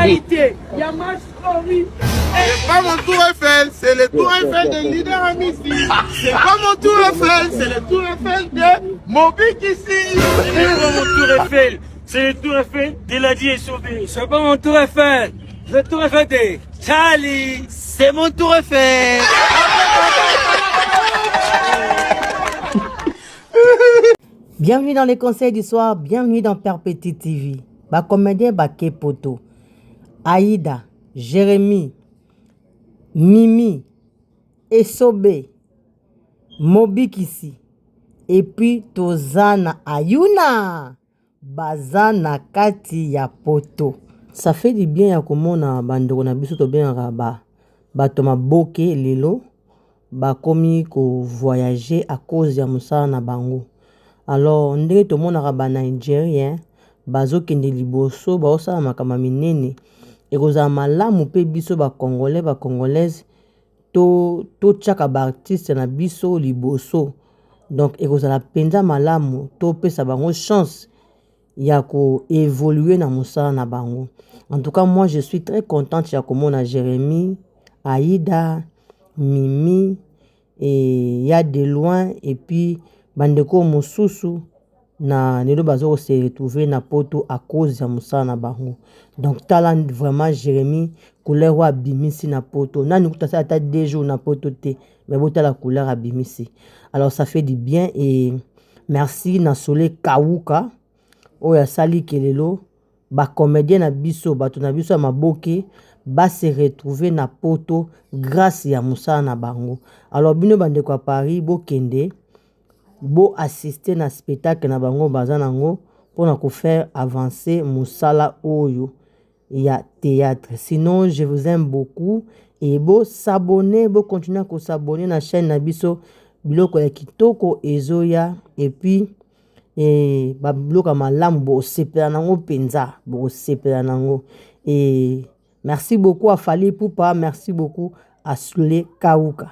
qualité. Il y a ma story. C'est pas mon tour Eiffel, c'est le tour Eiffel de Leader Amici. C'est pas mon tour Eiffel, c'est le tour Eiffel de Mobic ici. C'est pas mon tour Eiffel. C'est le tour Eiffel de Ladi et Sauvé. C'est pas mon tour Eiffel. Le tour Eiffel de Charlie. C'est mon tour Eiffel. Bienvenue dans les conseils du soir, bienvenue dans Perpétuité TV. Ba comédien Baké Poto, Aïda, Jérémy, Mimi, Esobé, Mobik ici. Et puis Tozana Ayuna, Bazana Kati ya Poto. Ça fait du bien ya komona bandeko na biso to bien raba. Bato maboke lelo, ba komi ko voyager à cause ya musala na bango. Alors, ndenge tomonaka ba Nigérien, bazokende liboso, baosala makambo minene. Ekozala malamu mpe biso ba Congolais, ba Congolaises, to tchaka ba artiste na biso liboso. Donc, ekozala penza malamu, to pesa bango chance ya ko évoluer na musala na bango. En tout cas, moi, je suis très contente ya komona Jérémy, Aïda, Mimi, et il y a de loin, et puis bandeko mosusu na lelo bazo se retrouver na poto à cause ya musala na bango. Donc talent vraiment Jérémy couleur wa bimisi na poto. Nani kutasa ata 2 jours na poto te, mais bota la couleur à bimisi. Alors ça fait du bien et merci na Sole Kawuka oya sali kelelo ba comédien na biso bato na biso ya maboke ba se retrouver na poto grâce ya musala na bango. Alors bino bandeko à Paris bokende bo assister na spectacle na bango baza nango pour na ko faire avancer musala oyo ya théâtre. Sinon je vous aime beaucoup et bo s'abonner, bo continuer à s'abonner na chaîne na biso biloko ya kitoko ezoya et puis ba biloko malamu bo sepela nango penza, bo sepela nango. Et merci beaucoup à Fali Poupa, merci beaucoup à Sule Kawuka.